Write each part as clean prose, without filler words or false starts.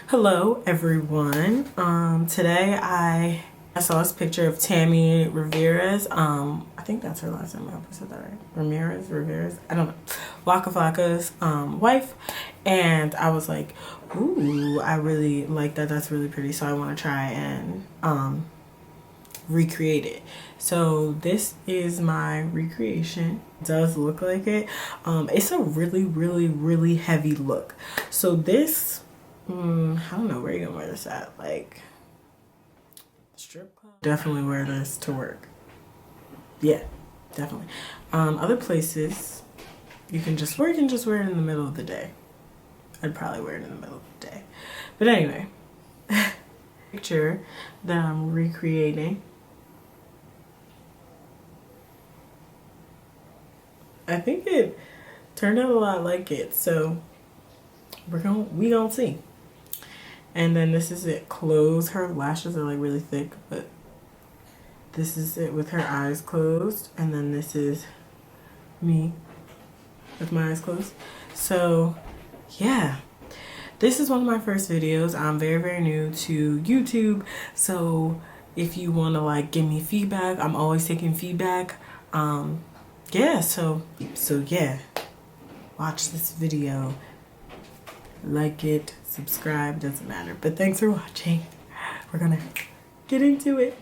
Hello everyone. Today I saw this picture of Tammy Rivera's. I think that's her last name. I hope I said that right. Rivera's. I don't know. Waka Flocka's wife, and I was like, ooh, I really like that. That's really pretty. So I want to try and recreate it. So this is my recreation. It does look like it. It's a really heavy look. So this, I don't know where you gonna wear this at. Like strip club. Definitely wear this to work. Yeah, definitely. Other places you can just wear. You can just wear it in the middle of the day. I'd probably wear it in the middle of the day. But anyway, picture that I'm recreating. I think it turned out a lot like it, so we gonna see. And then this is it closed. Her lashes are like really thick, but this is it with her eyes closed. And then this is me with my eyes closed. So yeah, this is one of my first videos. I'm very new to YouTube, so if you want to like give me feedback, I'm always taking feedback. Yeah, so yeah, watch this video, like it, subscribe, doesn't matter. But thanks for watching. We're gonna get into it.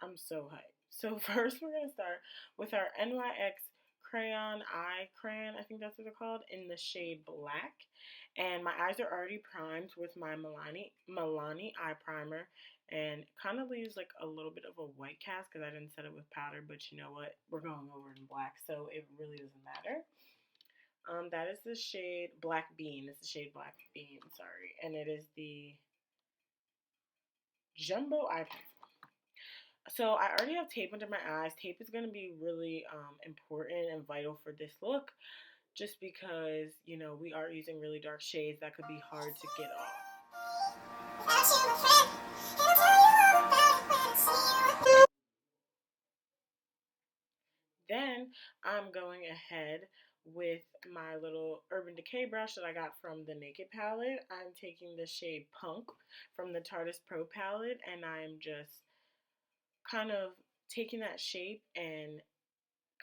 I'm so hyped. So first we're gonna start with our NYX crayon eye crayon, I think that's what they're called, in the shade black. And my eyes are already primed with my Milani eye primer, and kind of leaves like a little bit of a white cast because I didn't set it with powder, but you know what? We're going over it in black, so it really doesn't matter. That is the shade Black Bean. It's the shade Black Bean, sorry. And it is the Jumbo Eye Pencil. So I already have tape under my eyes. Tape is going to be really important and vital for this look, just because, you know, we are using really dark shades that could be hard to get off. Then I'm going ahead with my little Urban Decay brush that I got from the Naked palette. I'm taking the shade Punk from the Tarteist Pro palette, and I'm just kind of taking that shape and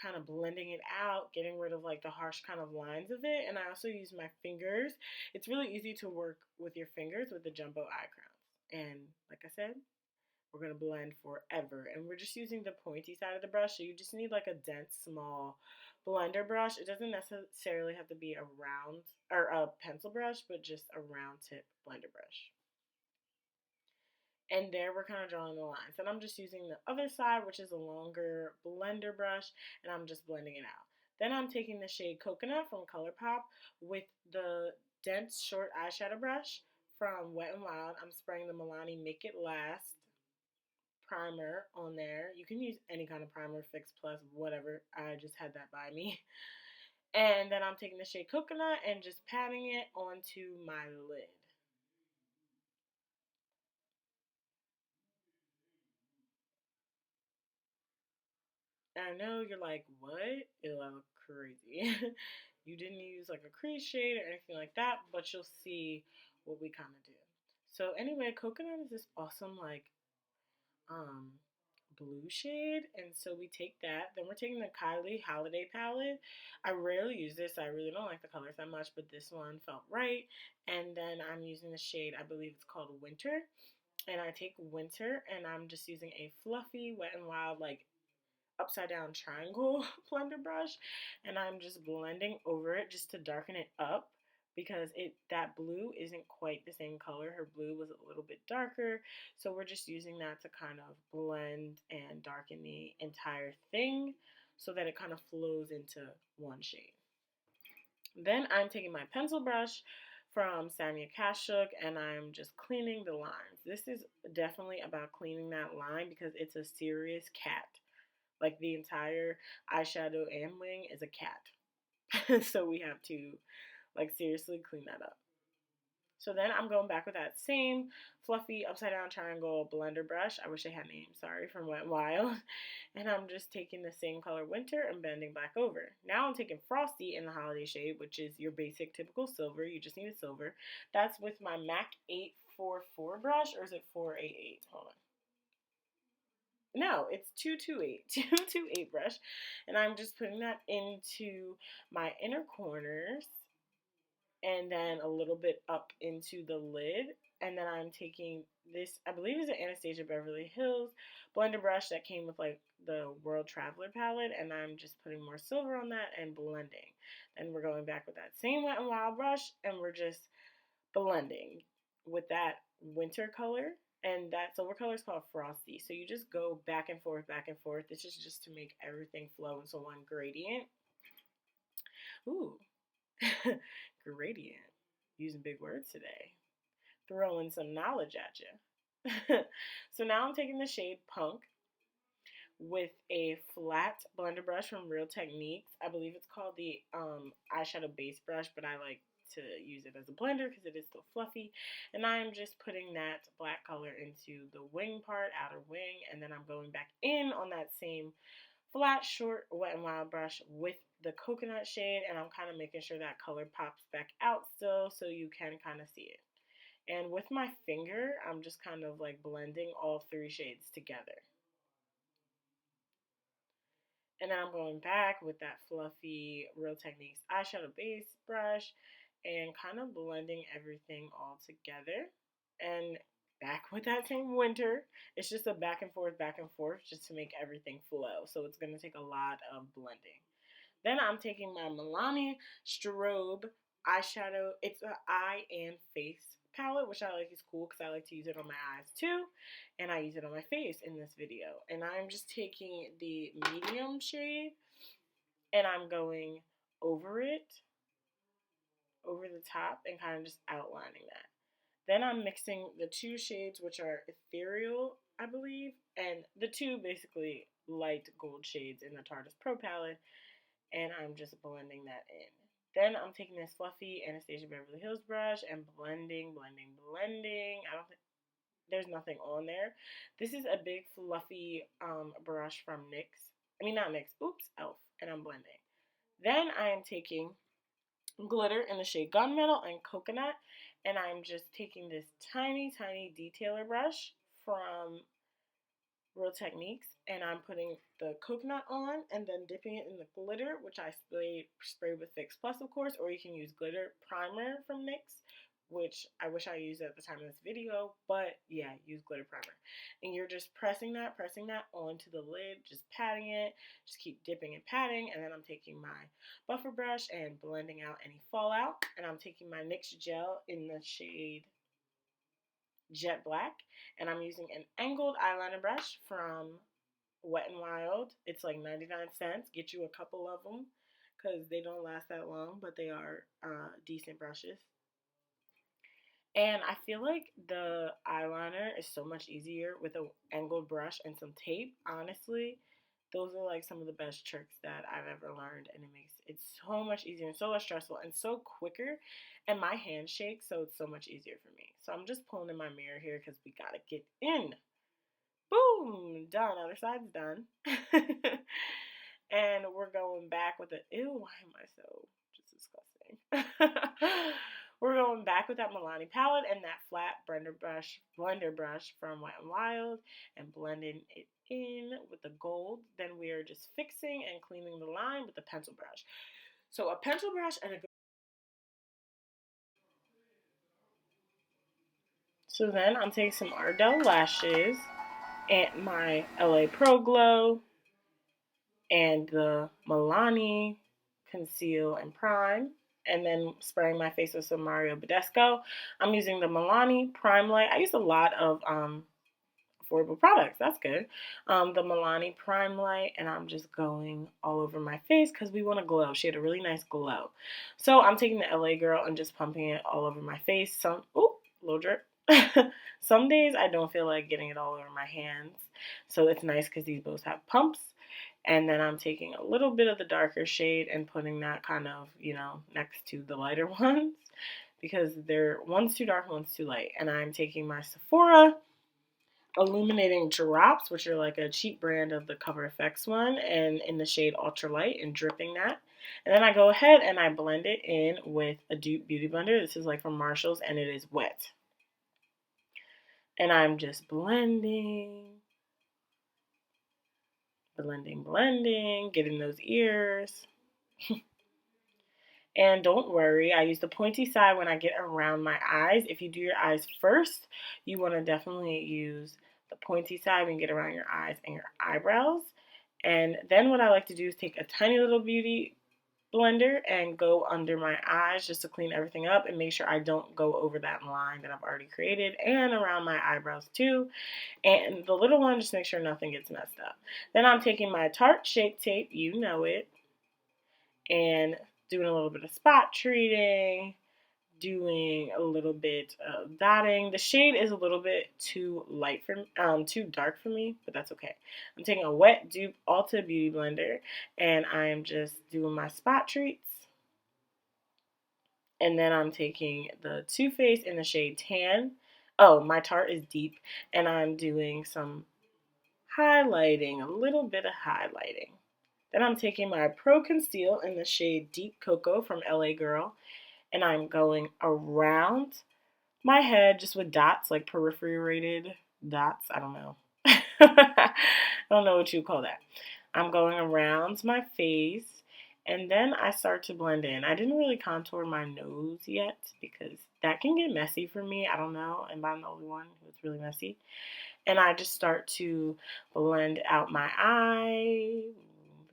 kind of blending it out, getting rid of like the harsh kind of lines of it. And I also use my fingers. It's really easy to work with your fingers with the jumbo eye crowns. And like I said, we're going to blend forever. And we're just using the pointy side of the brush. So you just need like a dense, small blender brush. It doesn't necessarily have to be a round or a pencil brush, but just a round tip blender brush. And there we're kind of drawing the lines. And I'm just using the other side, which is a longer blender brush, and I'm just blending it out. Then I'm taking the shade Coconut from ColourPop with the dense short eyeshadow brush from Wet n Wild. I'm spraying the Milani Make It Last primer on there. You can use any kind of primer, Fix Plus, whatever. I just had that by me. And then I'm taking the shade Coconut and just patting it onto my lid. I know you're like, what? It'll look crazy. You didn't use like a crease shade or anything like that, but you'll see what we kind of do. So anyway, Coconut is this awesome like um blue shade, and so we take that. Then we're taking the Kylie Holiday palette. I rarely use this. I really don't like the colors that much, but this one felt right. And then I'm using the shade, I believe it's called Winter. And I take Winter and I'm just using a fluffy Wet n Wild like upside down triangle blender brush, and I'm just blending over it just to darken it up because that blue isn't quite the same color. Her blue was a little bit darker, so we're just using that to kind of blend and darken the entire thing so that it kind of flows into one shade. Then I'm taking my pencil brush from Samia Kashuk and I'm just cleaning the lines. This is definitely about cleaning that line because it's a serious cat. Like the entire eyeshadow and wing is a cat. So we have to like seriously clean that up. So then I'm going back with that same fluffy upside down triangle blender brush. I wish they had names, sorry, from Wet n Wild. And I'm just taking the same color Winter and bending back over. Now I'm taking Frosty in the holiday shade, which is your basic typical silver. You just need a silver. That's with my MAC 844 brush, or is it 488? Hold on. No, it's 228, 228 brush. And I'm just putting that into my inner corners and then a little bit up into the lid. And then I'm taking this, I believe it's an Anastasia Beverly Hills blender brush that came with like the World Traveler palette, and I'm just putting more silver on that and blending. And we're going back with that same Wet n Wild brush, and we're just blending with that winter color. And that silver color is called Frosty. So you just go back and forth, back and forth. This is just to make everything flow into one gradient. Ooh, gradient. Using big words today. Throwing some knowledge at you. So now I'm taking the shade Punk with a flat blender brush from Real Techniques. I believe it's called the eyeshadow base brush, but I like to use it as a blender because it is still fluffy. And I'm just putting that black color into the wing part, outer wing, and then I'm going back in on that same flat, short Wet n Wild brush with the coconut shade, and I'm kind of making sure that color pops back out still so you can kind of see it. And with my finger, I'm just kind of like blending all three shades together. And then I'm going back with that fluffy Real Techniques eyeshadow base brush and kind of blending everything all together. And back with that same Winter. It's just a back and forth just to make everything flow. So it's going to take a lot of blending. Then I'm taking my Milani Strobe eyeshadow. It's an eye and face palette, which I like is cool because I like to use it on my eyes too. And I use it on my face in this video. And I'm just taking the medium shade and I'm going over it, over the top, and kind of just outlining that. Then I'm mixing the two shades, which are ethereal, I believe, and the two basically light gold shades in the Tarte's Pro palette, and I'm just blending that in. Then I'm taking this fluffy Anastasia Beverly Hills brush and blending, blending, blending. I don't think there's nothing on there. This is a big fluffy brush from NYX. I mean, not NYX. Oops, Elf. And I'm blending. Then I am taking glitter in the shade Gunmetal and Coconut, and I'm just taking this tiny, tiny detailer brush from Real Techniques, and I'm putting the coconut on and then dipping it in the glitter, which I sprayed with Fix Plus, of course, or you can use glitter primer from NYX, which I wish I used at the time of this video, but yeah, use glitter primer. And you're just pressing that onto the lid, just patting it, just keep dipping and patting, and then I'm taking my buffer brush and blending out any fallout, and I'm taking my NYX gel in the shade Jet Black, and I'm using an angled eyeliner brush from Wet n Wild. It's like 99 cents. Get you a couple of them because they don't last that long, but they are decent brushes. And I feel like the eyeliner is so much easier with an angled brush and some tape. Honestly, those are like some of the best tricks that I've ever learned, and it makes it so much easier and so less stressful and so quicker. And my hand shakes, so it's so much easier for me. So I'm just pulling in my mirror here because we gotta get in. Boom, done. Other side's done. And we're going back with the ew. Why am I so just disgusting? We're going back with that Milani palette and that flat blender brush from Wet n Wild and blending it in with the gold. Then we are just fixing and cleaning the line with the pencil brush. So a pencil brush and a so then I'm taking some Ardell lashes and my LA Pro Glow and the Milani Conceal and Prime, and then spraying my face with some Mario Badescu. I'm using the Milani Prime Light. I use a lot of affordable products. That's good. The Milani Prime Light, and I'm just going all over my face because we want to glow. She had a really nice glow. So I'm taking the LA Girl and just pumping it all over my face. Little drip. Some days I don't feel like getting it all over my hands. So it's nice because these both have pumps. And then I'm taking a little bit of the darker shade and putting that kind of, next to the lighter ones because one's too dark, one's too light. And I'm taking my Sephora illuminating drops, which are like a cheap brand of the Cover FX one, and in the shade Ultralight, and dripping that. And then I go ahead and I blend it in with a Dupe Beauty Blender. This is like from Marshall's, and it is wet. And I'm just blending, getting those ears. And don't worry, I use the pointy side when I get around my eyes. If you do your eyes first, you want to definitely use the pointy side when you get around your eyes and your eyebrows. And then what I like to do is take a tiny little beauty blender and go under my eyes just to clean everything up and make sure I don't go over that line that I've already created, and around my eyebrows too. And the little one, just make sure nothing gets messed up. Then I'm taking my Tarte Shape Tape, you know it, and doing a little bit of spot treating, doing a little bit of dotting. The shade is a little bit too too dark for me, but that's okay. I'm taking a wet Dupe Ulta Beauty Blender, and I'm just doing my spot treats. And then I'm taking the Too Faced in the shade Tan. Oh, my Tarte is deep, and I'm doing some highlighting, a little bit of highlighting. Then I'm taking my Pro Conceal in the shade Deep Cocoa from LA Girl, and I'm going around my head just with dots, like peripheral dots. I don't know. I don't know what you call that. I'm going around my face, and then I start to blend in. I didn't really contour my nose yet because that can get messy for me. I don't know, and I'm the only one who's really messy. And I just start to blend out my eye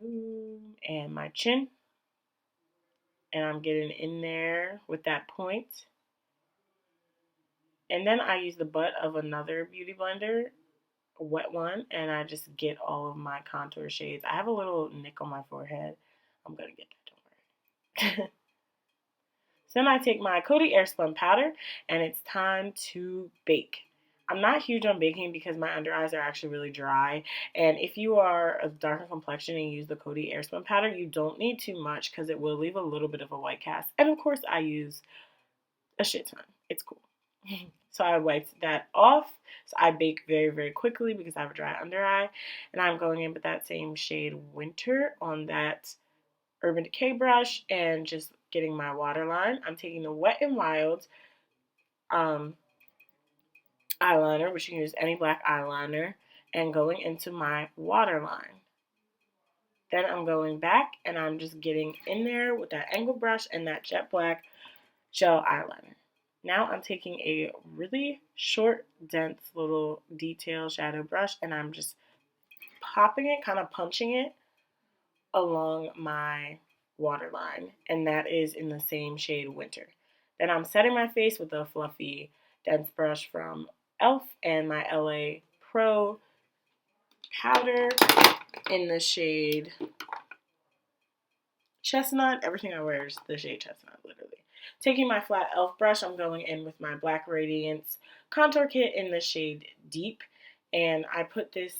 and my chin. And I'm getting in there with that point. And then I use the butt of another beauty blender, a wet one, and I just get all of my contour shades. I have a little nick on my forehead. I'm going to get that, don't worry. So then I take my Coty Airspun powder, and it's time to bake. I'm not huge on baking because my under eyes are actually really dry. And if you are a darker complexion and use the Coty Airspun powder, you don't need too much because it will leave a little bit of a white cast. And of course, I use a shit ton. It's cool. So I wiped that off. So I bake very, very quickly because I have a dry under eye. And I'm going in with that same shade Winter on that Urban Decay brush and just getting my waterline. I'm taking the Wet n Wild eyeliner, which you can use any black eyeliner, and going into my waterline. Then I'm going back and I'm just getting in there with that angle brush and that jet black gel eyeliner. Now I'm taking a really short, dense little detail shadow brush, and I'm just popping it, kind of punching it along my waterline, and that is in the same shade Winter. Then I'm setting my face with a fluffy, dense brush from e.l.f. and my LA Pro powder in the shade Chestnut. Everything I wear is the shade Chestnut, literally. Taking my flat e.l.f. brush, I'm going in with my Black Radiance contour kit in the shade Deep, and I put this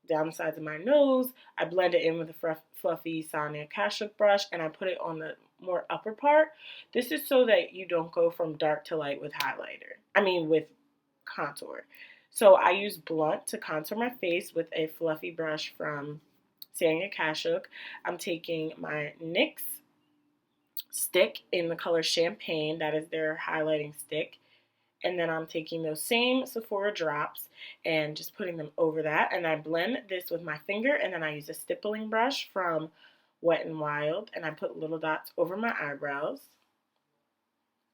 down the sides of my nose. I blend it in with a fluffy Sonia Kashuk brush, and I put it on the more upper part. This is so that you don't go from dark to light with with contour. So I use Blunt to contour my face with a fluffy brush from Sonia Kashuk. I'm taking my NYX stick in the color Champagne. That is their highlighting stick. And then I'm taking those same Sephora drops and just putting them over that. And I blend this with my finger, and then I use a stippling brush from Wet n Wild, and I put little dots over my eyebrows.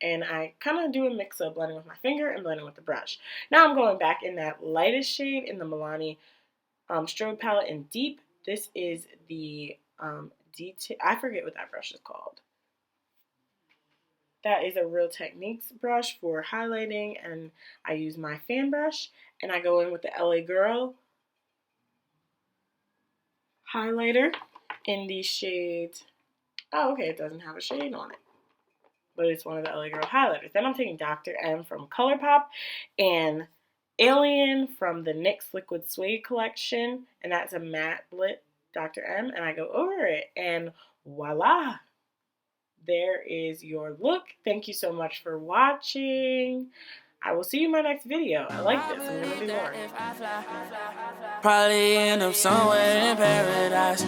And I kind of do a mix of blending with my finger and blending with the brush. Now I'm going back in that lightest shade in the Milani Strobe palette in Deep. This is the detail. I forget what that brush is called. That is a Real Techniques brush for highlighting, and I use my fan brush, and I go in with the LA Girl highlighter in the shade, oh okay, it doesn't have a shade on it, but it's one of the LA Girl highlighters. Then I'm taking Dr. M from ColourPop and Alien from the NYX Liquid Suede collection, and that's a matte lit Dr. M, and I go over it, and voila! there is your look. Thank you so much for watching. I will see you in my next video. I like this. I'm going to do more. Probably end up somewhere in paradise.